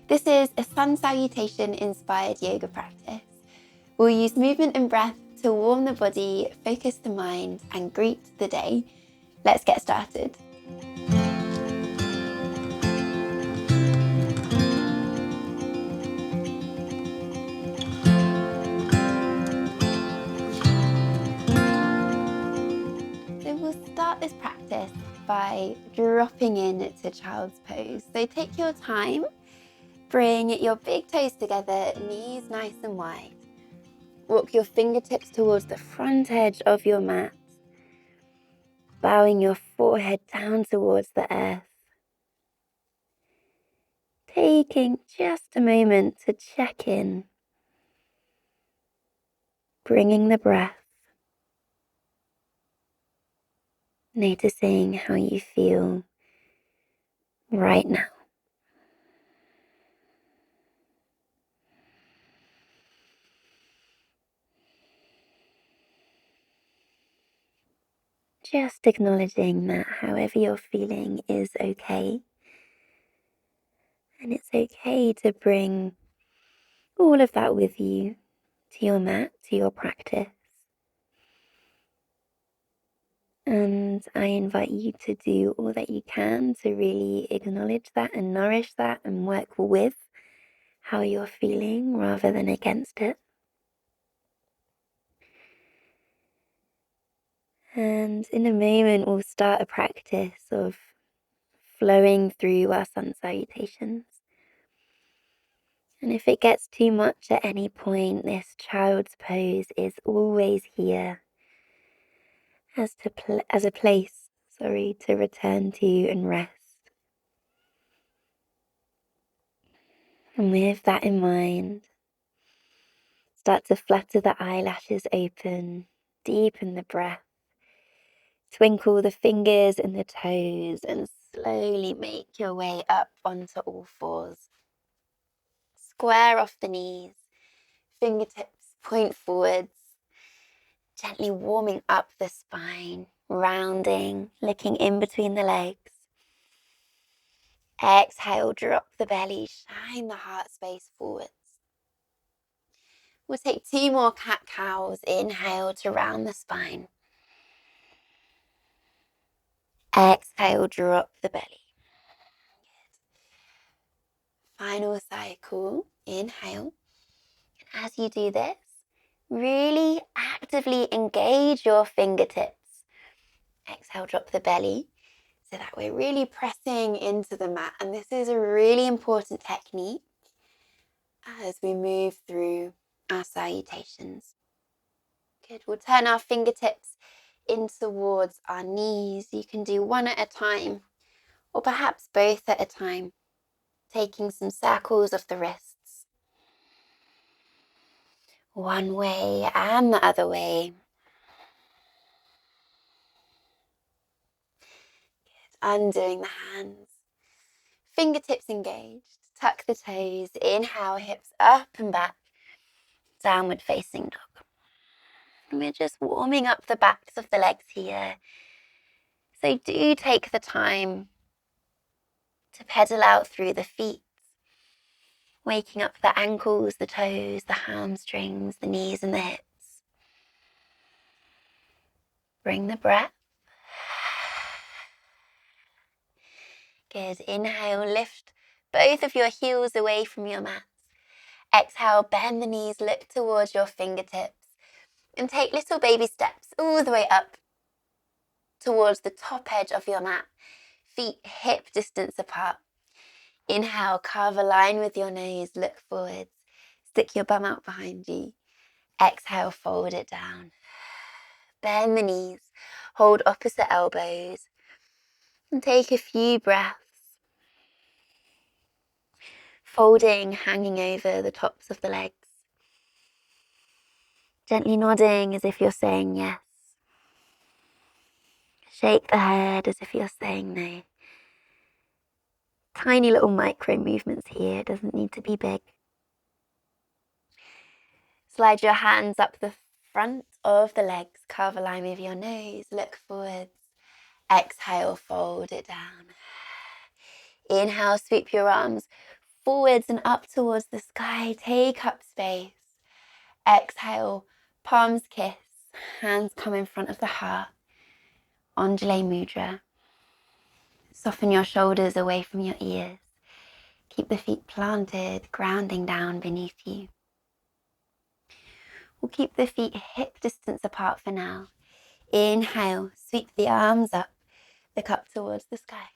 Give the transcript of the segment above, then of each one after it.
This is a sun salutation inspired yoga practice. We'll use movement and breath to warm the body, focus the mind, and greet the day. Let's get started. So we'll start this practice by dropping into child's pose. So take your time, bring your big toes together, knees nice and wide. Walk your fingertips towards the front edge of your mat, bowing your forehead down towards the earth. Taking just a moment to check in, bringing the breath, noticing how you feel right now. Just acknowledging that however you're feeling is okay. And it's okay to bring all of that with you to your mat, to your practice. And I invite you to do all that you can to really acknowledge that and nourish that and work with how you're feeling rather than against it. And in a moment, we'll start a practice of flowing through our sun salutations. And if it gets too much at any point, this child's pose is always here as a place to return to and rest. And with that in mind, start to flutter the eyelashes open, deepen the breath, twinkle the fingers and the toes, and slowly make your way up onto all fours. Square off the knees, fingertips point forwards, gently warming up the spine, rounding, looking in between the legs. Exhale, drop the belly, shine the heart space forwards. We'll take 2 more cat-cows. Inhale to round the spine. Exhale, drop the belly. Good. Final cycle. Inhale. And as you do this, really actively engage your fingertips. Exhale, drop the belly so that we're really pressing into the mat. And this is a really important technique as we move through our salutations. Good. We'll turn our fingertips in towards our knees. You can do one at a time, or perhaps both at a time, taking some circles of the wrists. One way and the other way. Good. Undoing the hands. Fingertips engaged. Tuck the toes. Inhale, hips up and back. Downward facing dog. And we're just warming up the backs of the legs here. So do take the time to pedal out through the feet, waking up the ankles, the toes, the hamstrings, the knees and the hips. Bring the breath. Good. Inhale, lift both of your heels away from your mats. Exhale, bend the knees, look towards your fingertips, and take little baby steps all the way up towards the top edge of your mat. Feet hip distance apart. Inhale, carve a line with your nose, look forwards. Stick your bum out behind you. Exhale, fold it down. Bend the knees, hold opposite elbows, and take a few breaths. Folding, hanging over the tops of the legs. Gently nodding as if you're saying yes. Shake the head as if you're saying no. Tiny little micro movements here, it doesn't need to be big. Slide your hands up the front of the legs, carve a line with your nose, look forwards. Exhale, fold it down. Inhale, sweep your arms forwards and up towards the sky. Take up space. Exhale, palms kiss. Hands come in front of the heart. Anjali Mudra. Soften your shoulders away from your ears. Keep the feet planted, grounding down beneath you. We'll keep the feet hip distance apart for now. Inhale, sweep the arms up, look up towards the sky.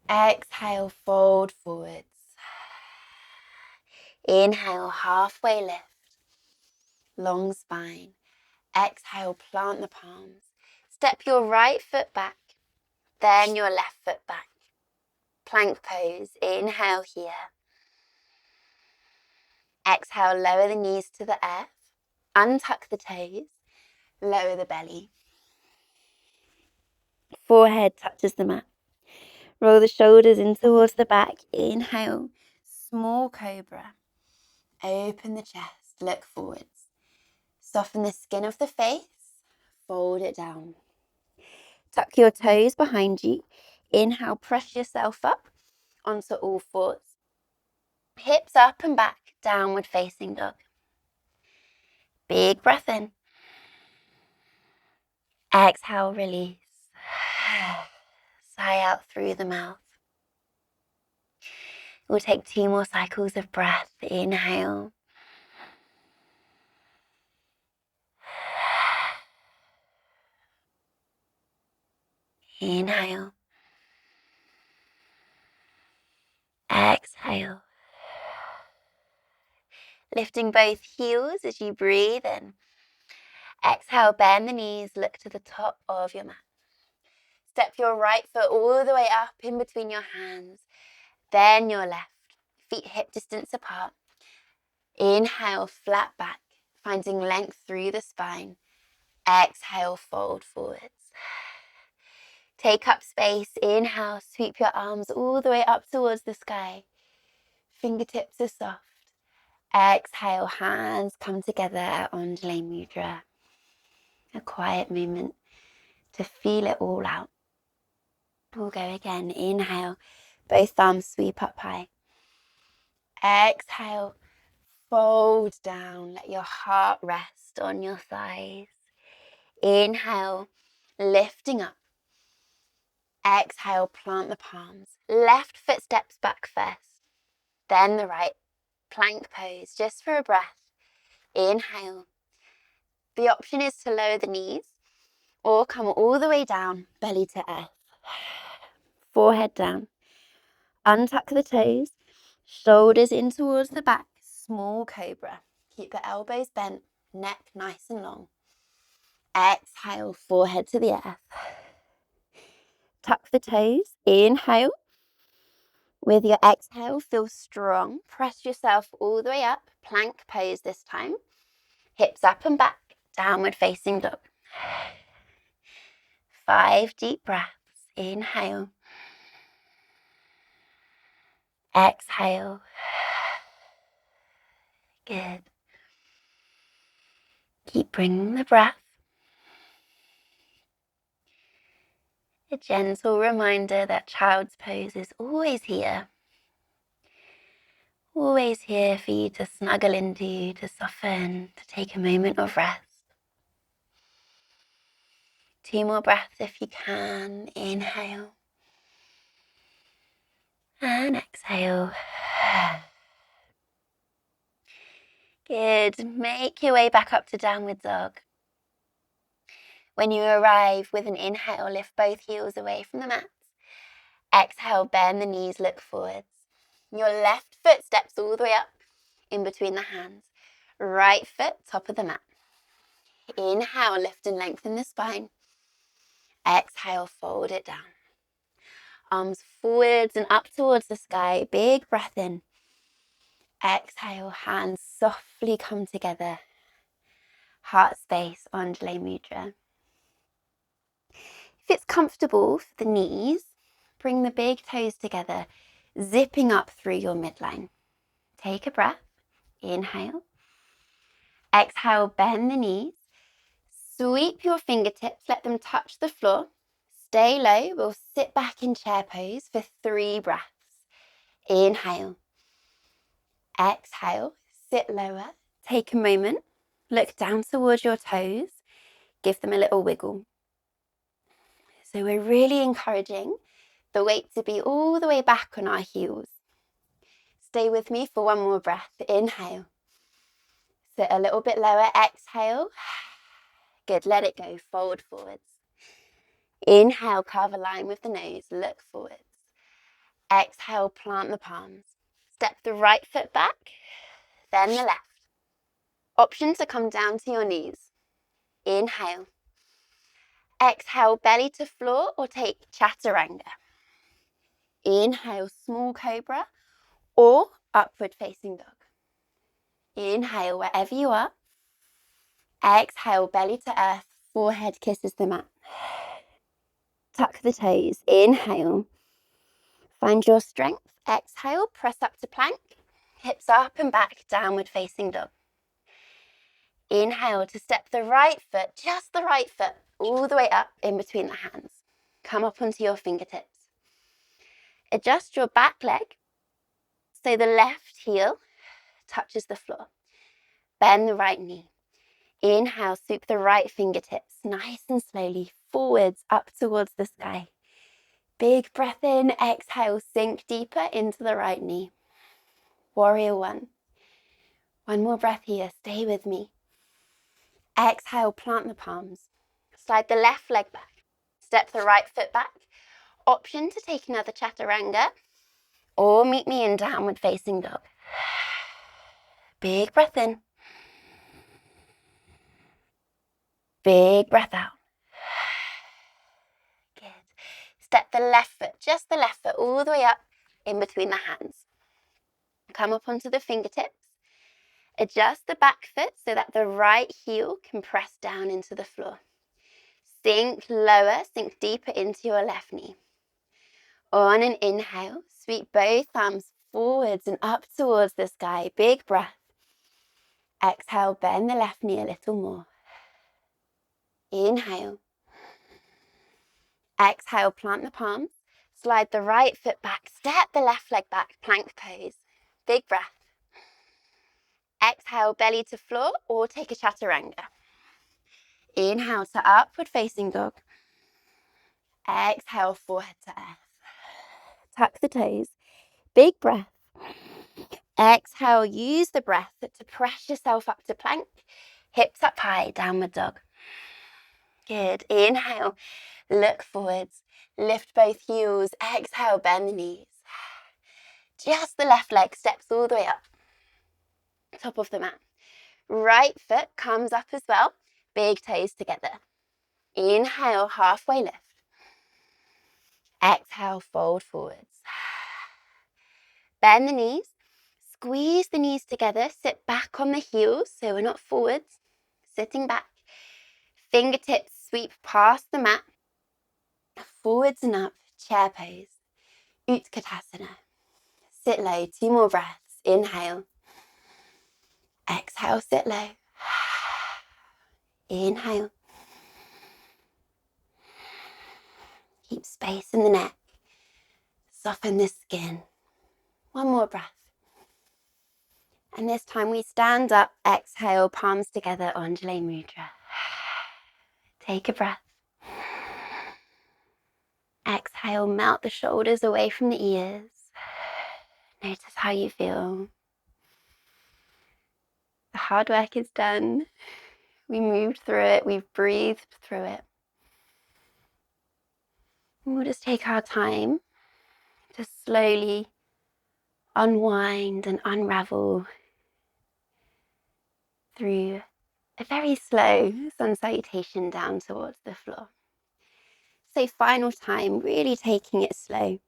Exhale, fold forwards. Inhale, halfway lift. Long spine. Exhale, plant the palms. Step your right foot back, then your left foot back. Plank pose. Inhale here. Exhale, lower the knees to the earth. Untuck the toes. Lower the belly. Forehead touches the mat. Roll the shoulders in towards the back. Inhale, small cobra. Open the chest, look forwards. Soften the skin of the face. Fold it down. Tuck your toes behind you. Inhale, press yourself up onto all fours. Hips up and back, downward facing dog. Big breath in. Exhale, release. Sigh out through the mouth. We'll take 2 more cycles of breath. Inhale. Inhale. Exhale. Lifting both heels as you breathe in. Exhale, bend the knees, look to the top of your mat. Step your right foot all the way up in between your hands, then your left. Feet hip distance apart. Inhale, flat back, finding length through the spine. Exhale, fold forwards. Take up space. Inhale, sweep your arms all the way up towards the sky. Fingertips are soft. Exhale, hands come together at Anjali Mudra. A quiet moment to feel it all out. We'll go again. Inhale, both thumbs sweep up high. Exhale, fold down. Let your heart rest on your thighs. Inhale, lifting up. Exhale, plant the palms. Left foot steps back first, then the right. Plank pose, just for a breath. Inhale. The option is to lower the knees or come all the way down, belly to earth. Forehead down. Untuck the toes, shoulders in towards the back, small cobra. Keep the elbows bent, neck nice and long. Exhale, forehead to the earth. Tuck the toes, inhale. With your exhale, feel strong. Press yourself all the way up, plank pose this time. Hips up and back, downward facing dog. 5 deep breaths. Inhale. Exhale. Good. Keep bringing the breath. A gentle reminder that child's pose is always here. Always here for you to snuggle into, to soften, to take a moment of rest. 2 more breaths if you can. Inhale. And exhale. Good. Make your way back up to downward dog. When you arrive with an inhale, lift both heels away from the mat. Exhale, bend the knees, look forwards. Your left foot steps all the way up in between the hands. Right foot, top of the mat. Inhale, lift and lengthen the spine. Exhale, fold it down. Arms forwards and up towards the sky. Big breath in. Exhale, hands softly come together. Heart space, Anjali Mudra. If it's comfortable for the knees, bring the big toes together, zipping up through your midline. Take a breath. Inhale. Exhale, bend the knees. Sweep your fingertips, let them touch the floor. Stay low. We'll sit back in chair pose for 3 breaths. Inhale. Exhale, sit lower. Take a moment, look down towards your toes, give them a little wiggle. So we're really encouraging the weight to be all the way back on our heels. Stay with me for one more breath. Inhale. Sit a little bit lower. Exhale. Good, let it go. Fold forwards. Inhale, carve a line with the nose. Look forwards. Exhale, plant the palms. Step the right foot back, then the left. Option to come down to your knees. Inhale. Exhale, belly to floor or take Chaturanga. Inhale, small cobra or upward facing dog. Inhale, wherever you are. Exhale, belly to earth, forehead kisses the mat. Tuck the toes. Inhale. Find your strength. Exhale, press up to plank. Hips up and back, downward facing dog. Inhale to step the right foot, just the right foot, all the way up in between the hands. Come up onto your fingertips. Adjust your back leg so the left heel touches the floor. Bend the right knee. Inhale, sweep the right fingertips nice and slowly forwards up towards the sky. Big breath in, exhale, sink deeper into the right knee. Warrior one. One more breath here, stay with me. Exhale, plant the palms. Slide the left leg back. Step the right foot back. Option to take another Chaturanga or meet me in downward facing dog. Big breath in. Big breath out. Good. Step the left foot, just the left foot, all the way up in between the hands. Come up onto the fingertips. Adjust the back foot so that the right heel can press down into the floor. Sink lower, sink deeper into your left knee. On an inhale, sweep both arms forwards and up towards the sky. Big breath. Exhale, bend the left knee a little more. Inhale. Exhale, plant the palms. Slide the right foot back. Step the left leg back. Plank pose. Big breath. Exhale, belly to floor or take a Chaturanga. Inhale to upward facing dog. Exhale, forehead to earth. Tuck the toes. Big breath. Exhale, use the breath to press yourself up to plank. Hips up high, downward dog. Good. Inhale, look forwards. Lift both heels. Exhale, bend the knees. Just the left leg steps all the way up. Top of the mat. Right foot comes up as well. Big toes together. Inhale, halfway lift. Exhale, fold forwards. Bend the knees. Squeeze the knees together. Sit back on the heels so we're not forwards. Sitting back. Fingertips sweep past the mat. Forwards and up, chair pose. Utkatasana. Sit low, 2 more breaths. Inhale. Exhale, sit low. Inhale. Keep space in the neck. Soften the skin. One more breath. And this time we stand up, exhale, palms together, Anjali Mudra. Take a breath. Exhale, melt the shoulders away from the ears. Notice how you feel. The hard work is done. We moved through it, we've breathed through it. And we'll just take our time to slowly unwind and unravel through a very slow sun salutation down towards the floor. So final time, really taking it slow.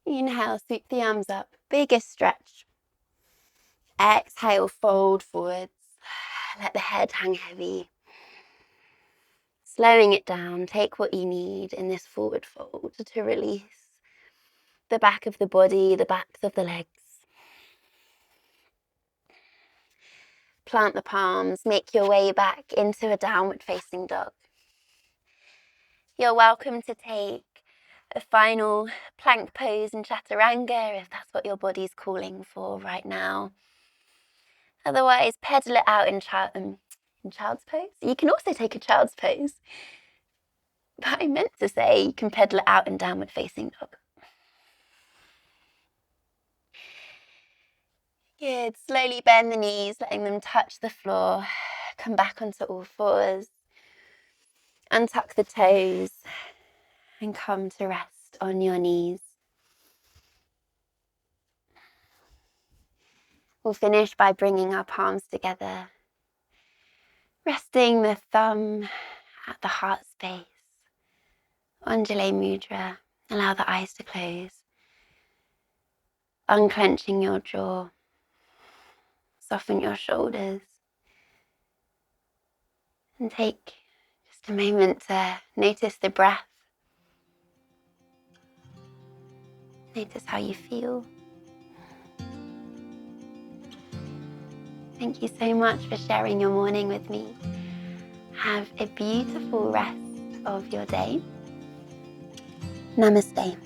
Inhale, sweep the arms up, biggest stretch. Exhale, fold forwards. Let the head hang heavy. Slowing it down, take what you need in this forward fold to release the back of the body, the backs of the legs. Plant the palms, make your way back into a downward facing dog. You're welcome to take a final plank pose in Chaturanga if that's what your body's calling for right now. Otherwise, pedal it out in child's pose. You can also take a child's pose. But I meant to say you can pedal it out in downward facing dog. Good. Slowly bend the knees, letting them touch the floor. Come back onto all fours. Untuck the toes and come to rest on your knees. We'll finish by bringing our palms together, resting the thumb at the heart space. Anjali Mudra. Allow the eyes to close. Unclenching your jaw. Soften your shoulders. And take just a moment to notice the breath. Notice how you feel. Thank you so much for sharing your morning with me. Have a beautiful rest of your day. Namaste.